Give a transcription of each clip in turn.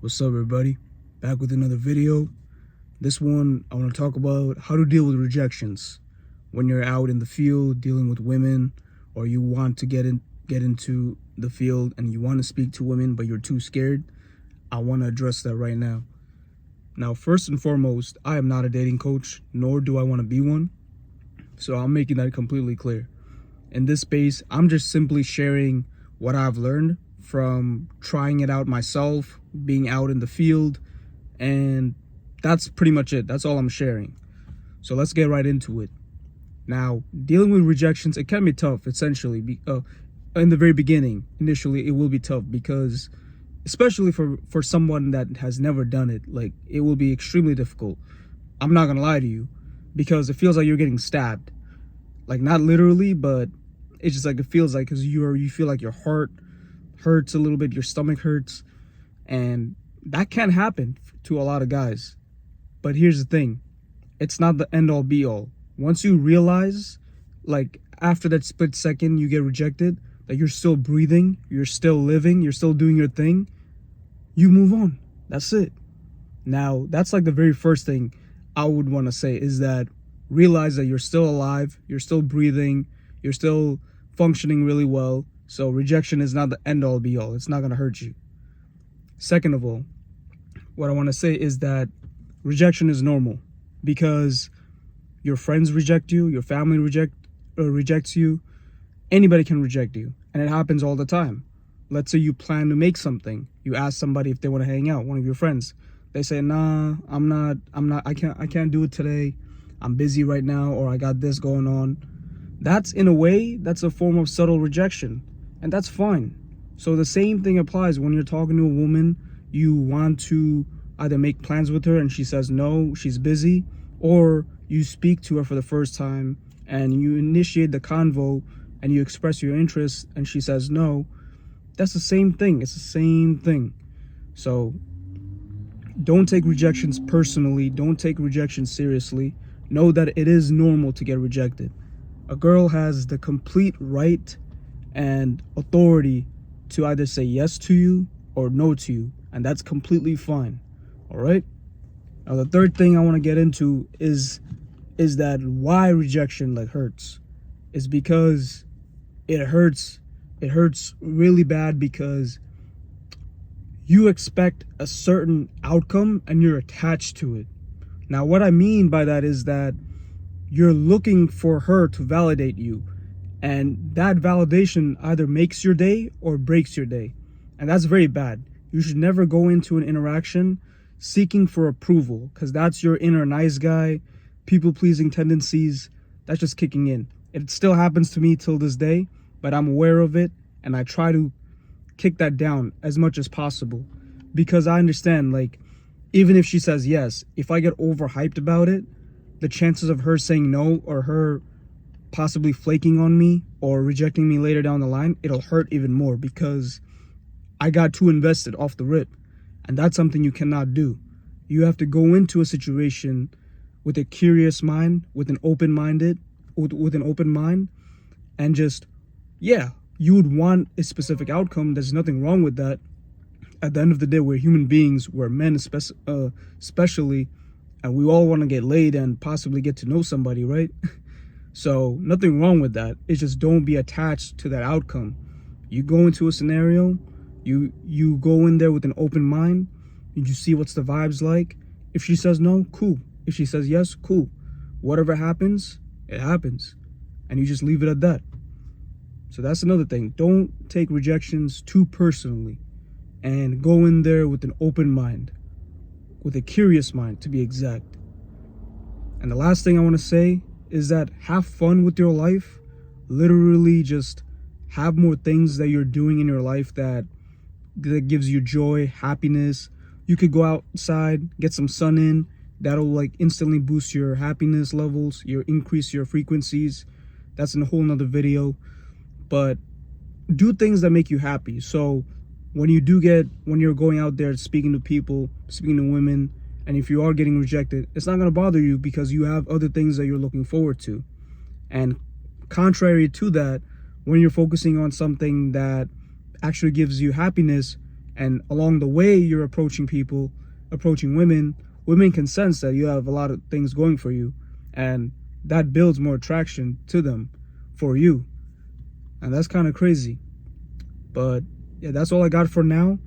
What's up, everybody? Back with another video. This one, I want to talk about how to deal with rejections when you're out in the field dealing with women, or you want to get into the field and you want to speak to women but you're too scared. I want to address that right now. Now, first and foremost, I am not a dating coach, nor do I want to be one. So I'm making that completely clear. In this space, I'm just simply sharing what I've learned from trying it out myself, being out in the field, and that's pretty much it. That's all I'm sharing. So let's get right into it. Now, dealing with rejections, it can be tough, essentially. In the very beginning, initially, it will be tough because, especially for someone that has never done it, like, it will be extremely difficult. I'm not gonna lie to you, because it feels like you're getting stabbed. Like, not literally, but it's just like it feels like, because you feel like your heart hurts a little bit, your stomach hurts, and that can happen to a lot of guys. But here's the thing, it's not the end all be all. Once you realize, like, after that split second you get rejected, that you're still breathing, you're still living, you're still doing your thing, you move on. That's it. Now, that's like the very first thing I would want to say, is that realize that you're still alive, you're still breathing, you're still functioning really well. So rejection is not the end all be all. It's not going to hurt you. Second of all, what I want to say is that rejection is normal, because your friends reject you, your family rejects you, anybody can reject you, and it happens all the time. Let's say you plan to make something, you ask somebody if they want to hang out, one of your friends. They say, nah, I can't do it today, I'm busy right now, or I got this going on. That's, in a way, that's a form of subtle rejection, and that's fine. So the same thing applies when you're talking to a woman. You want to either make plans with her and she says no, she's busy, or you speak to her for the first time and you initiate the convo and you express your interest and she says no. That's the same thing. It's the same thing. So don't take rejections personally. Don't take rejection seriously. Know that it is normal to get rejected. A girl has the complete right and authority to either say yes to you or no to you, and that's completely fine. All right? Now, the third thing I want to get into is that why rejection hurts is because it hurts really bad, because you expect a certain outcome and you're attached to it. Now, what I mean by that is that you're looking for her to validate you, and that validation either makes your day or breaks your day, and that's very bad. You should never go into an interaction seeking for approval, because that's your inner nice guy, people-pleasing tendencies. That's just kicking in. It still happens to me till this day, but I'm aware of it, and I try to kick that down as much as possible, because I understand, like, even if she says yes, if I get overhyped about it, the chances of her saying no, or her possibly flaking on me or rejecting me later down the line, it'll hurt even more, because I got too invested off the rip. And that's something you cannot do. You have to go into a situation with a curious mind, with an open mind, and just, yeah, you would want a specific outcome. There's nothing wrong with that. At the end of the day, we're human beings, we're men especially, and we all want to get laid and possibly get to know somebody, right? So nothing wrong with that. It's just, don't be attached to that outcome. You go into a scenario, you go in there with an open mind, and you see what's the vibes like. If she says no, cool. If she says yes, cool. Whatever happens, it happens, and you just leave it at that. So that's another thing. Don't take rejections too personally, and go in there with an open mind, with a curious mind, to be exact. And the last thing I want to say is that have fun with your life. Literally, just have more things that you're doing in your life that gives you joy, happiness. You could go outside, get some sun in. That'll instantly boost your happiness levels, increase your frequencies. That's in a whole nother video. But do things that make you happy. So when you're going out there speaking to people, speaking to women, and if you are getting rejected, it's not going to bother you, because you have other things that you're looking forward to. And contrary to that, when you're focusing on something that actually gives you happiness And along the way you're approaching people, approaching women, women can sense that you have a lot of things going for you, and that builds more attraction to them for you. And that's kind of crazy. But yeah, that's all I got for now.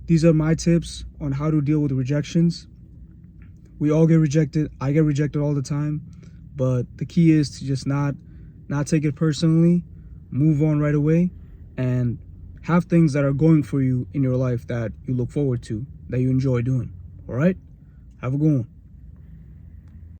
These are my tips on how to deal with rejections. We all get rejected. I get rejected all the time. But the key is to just not take it personally, move on right away, and have things that are going for you in your life that you look forward to, that you enjoy doing. All right? Have a good one.